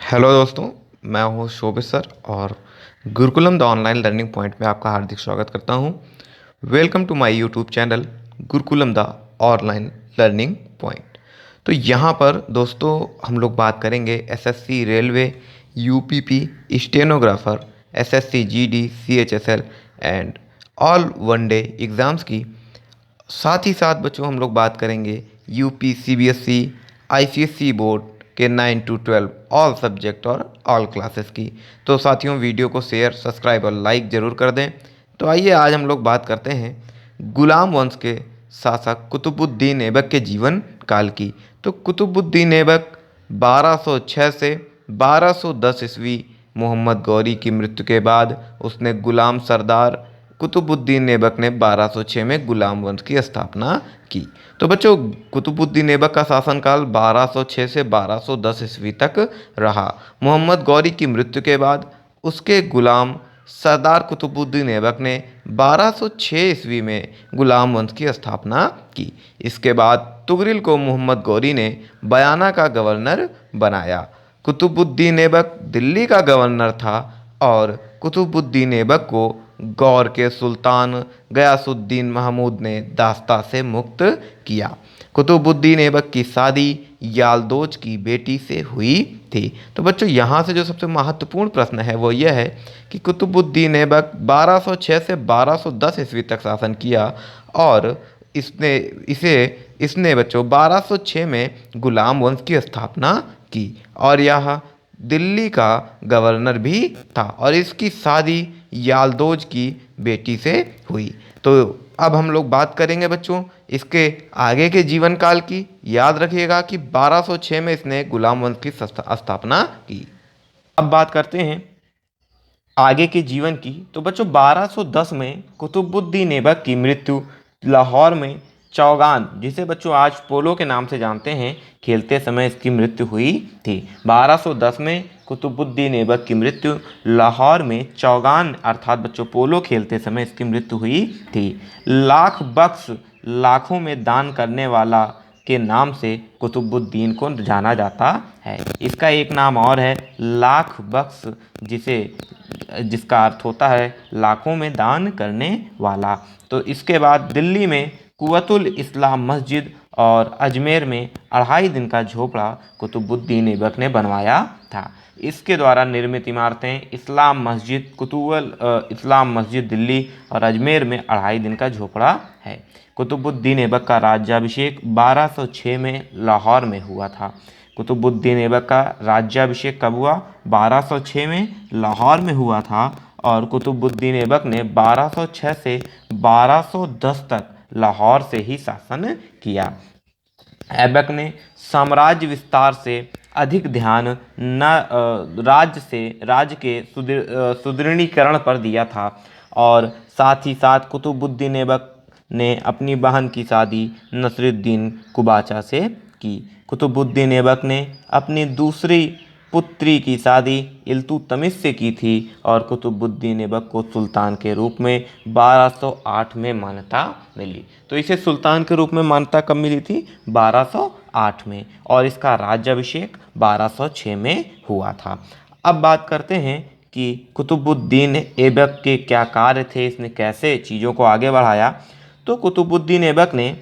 Hello दोस्तों। मैं हूं शोभित सर और Gurukulam the online learning point में आपका हार्दिक स्वागत करता हूं। Welcome to my YouTube channel Gurukulam the online learning point. तो यहां पर दोस्तों हम लोग बात करेंगे SSC railway, UPP, stenographer, SSC GD, CHSL and all one day exams की। साथ ही साथ बच्चों हम लोग बात करेंगे यूपी, सीबीएसई, आईसीएसई बोर्ड के 9 to 12 ऑल सब्जेक्ट और ऑल क्लासेस की। तो साथियों वीडियो को शेयर, सब्सक्राइब और लाइक ज़रूर कर दें। तो आइए आज हम लोग बात करते हैं गुलाम वंश के शासक कुतुबुद्दीन ऐबक के जीवन काल की। तो कुतुबुद्दीन ऐबक 1206 से 1210 ईस्वी मोहम्मद गौरी की मृत्यु के बाद उसने गुलाम सरदार कुतुबुद्दीन ऐबक ने 1206 में गुलाम वंश की स्थापना की। तो बच्चों कुतुबुद्दीन ऐबक का शासनकाल 1206 से 1210 ईस्वी तक रहा। मोहम्मद गौरी की मृत्यु के बाद उसके गुलाम सरदार कुतुबुद्दीन ऐबक ने 1206 ईस्वी में गुलाम वंश की स्थापना की। इसके बाद तुगरिल को मोहम्मद गौरी ने बयाना का गवर्नर बनाया। कुतुबुद्दीन ऐबक दिल्ली का गवर्नर था और कुतुबुद्दीन ऐबक को गौर के सुल्तान गयासुद्दीन महमूद ने दास्ता से मुक्त किया। कुतुबुद्दीन ऐबक की शादी यालदोज की बेटी से हुई थी। तो बच्चों यहाँ से जो सबसे महत्वपूर्ण प्रश्न है वो यह है कि कुतुबुद्दीन ऐबक 1206 से 1210 ईस्वी तक शासन किया और इसने बच्चों 1206 में गुलाम वंश की स्थापना की और यह दिल्ली का गवर्नर भी था और इसकी शादी यालदोज की बेटी से हुई। तो अब हम लोग बात करेंगे बच्चों इसके आगे के जीवन काल की। याद रखिएगा कि 1206 में इसने गुलाम वंश की स्थापना की। अब बात करते हैं आगे के जीवन की। तो बच्चों 1210 में कुतुबुद्दीन ऐबक की मृत्यु लाहौर में चौगान, जिसे बच्चों आज पोलो के नाम से जानते हैं, खेलते समय इसकी मृत्यु हुई थी। 1210 में कुतुबुद्दीन ऐबक की मृत्यु लाहौर में चौगान अर्थात बच्चों पोलो खेलते समय इसकी मृत्यु हुई थी। लाख बख्श, लाखों में दान करने वाला के नाम से कुतुबुद्दीन को जाना जाता है। इसका एक नाम और है लाख बख्श, जिसका अर्थ होता है लाखों में दान करने वाला। तो इसके बाद दिल्ली में कुव्वतुल इस्लाम मस्जिद और अजमेर में 2.5 दिन का झोपड़ा कुतुबुद्दीन ऐबक ने बनवाया था। इसके द्वारा निर्मित इमारतें इस्लाम मस्जिद, इस्लाम मस्जिद दिल्ली और अजमेर में 2.5 दिन का झोपड़ा है। कुतुबुद्दीन ऐबक का राज्याभिषेक 1206 में लाहौर में हुआ था। कुतुबुद्दीन ऐबक का राज्याभिषेक कब हुआ? 1206 में लाहौर में हुआ था और कुतुबुद्दीन ऐबक ने 1206 से 1210 तक लाहौर से ही शासन किया। ऐबक ने साम्राज्य विस्तार से अधिक ध्यान राज्य के सुदृढ़ीकरण पर दिया था और साथ ही साथ कुतुबुद्दीन ऐबक ने अपनी बहन की शादी नसरुद्दीन कुबाचा से की। कुतुबुद्दीन ऐबक ने अपनी दूसरी पुत्री की शादी इल्तुतमिश से की थी और कुतुबुद्दीन ऐबक को सुल्तान के रूप में 1208 में मान्यता मिली। तो इसे सुल्तान के रूप में मान्यता कब मिली थी? 1208 में और इसका राज्याभिषेक 1206 में हुआ था। अब बात करते हैं कि कुतुबुद्दीन ऐबक के क्या कार्य थे, इसने कैसे चीज़ों को आगे बढ़ाया। तो कुतुबुद्दीन ऐबक ने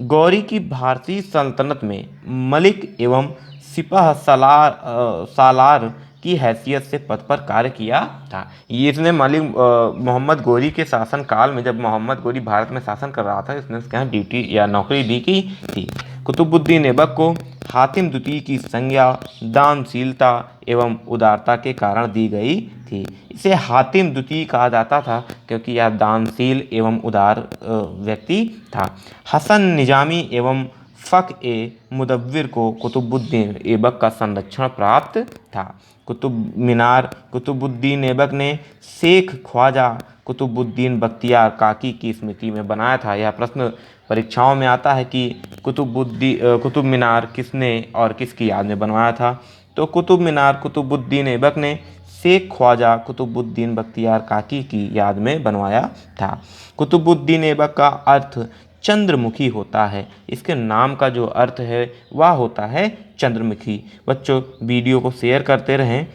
गौरी की भारतीय सल्तनत में मलिक एवं सिपह सालार की हैसियत से पद पर कार्य किया था। ये इसने मलिक मोहम्मद गौरी के शासन काल में, जब मोहम्मद गौरी भारत में शासन कर रहा था, इसने उसके यहाँ ड्यूटी या नौकरी भी की थी। कुतुबुद्दीन ऐबक को हातिम द्वितीय की संज्ञा दानशीलता एवं उदारता के कारण दी गई थी। इसे हातिम द्वितीय कहा जाता था क्योंकि यह दानशील एवं उदार व्यक्ति था। हसन निजामी एवं फ़ख-ए-मुदव्विर को कुतुबुद्दीन ऐबक का संरक्षण प्राप्त था। कुतुब मीनार कुतुबुद्दीन ऐबक ने शेख ख्वाजा कुतुबुद्दीन बख्तियार काकी की स्मृति में बनाया था। यह प्रश्न परीक्षाओं में आता है कि कुतुब मीनार किसने और किसकी याद में बनवाया था। तो कुतुब मीनार कुतुबुद्दीन ऐबक ने शेख ख्वाजा कुतुबुद्दीन बख्तियार काकी की याद में बनवाया था। कुतुबुद्दीन ऐबक का अर्थ चंद्रमुखी होता है। इसके नाम का जो अर्थ है वह होता है चंद्रमुखी। बच्चों, वीडियो को शेयर करते रहें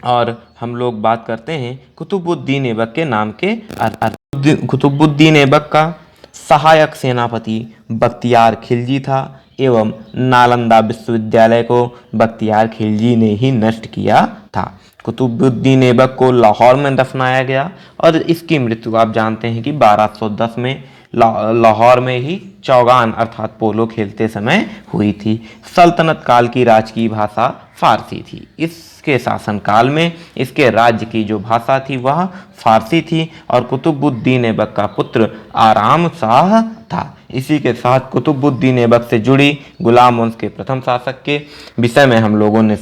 और हम लोग बात करते हैं कुतुबुद्दीन ऐबक के नाम के अर्थ। कुतुबुद्दीन ऐबक का सहायक सेनापति बख्तियार खिलजी था एवं नालंदा विश्वविद्यालय को बख्तियार खिलजी ने ही नष्ट किया था। कुतुबुद्दीन ऐबक को लाहौर में दफनाया गया और इसकी मृत्यु आप जानते हैं कि 1210 में लाहौर में ही चौगान अर्थात पोलो खेलते समय हुई थी। सल्तनत काल की राजकीय भाषा फारसी थी। इसके शासनकाल में इसके राज्य की जो भाषा थी वह फारसी थी और कुतुबुद्दीन ऐबक का पुत्र आराम शाह था। इसी के साथ कुतुबुद्दीन ऐबक से जुड़ी गुलाम वंश के प्रथम शासक के विषय में हम लोगों ने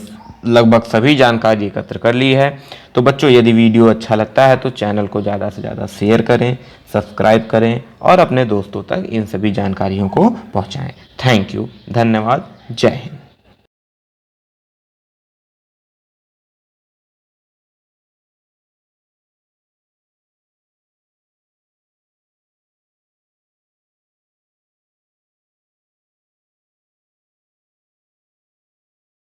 लगभग सभी जानकारी एकत्र कर ली है। तो बच्चों, यदि वीडियो अच्छा लगता है तो चैनल को ज़्यादा से ज़्यादा शेयर करें, सब्सक्राइब करें और अपने दोस्तों तक इन सभी जानकारियों को पहुंचाएं। थैंक यू, धन्यवाद, जय हिंद।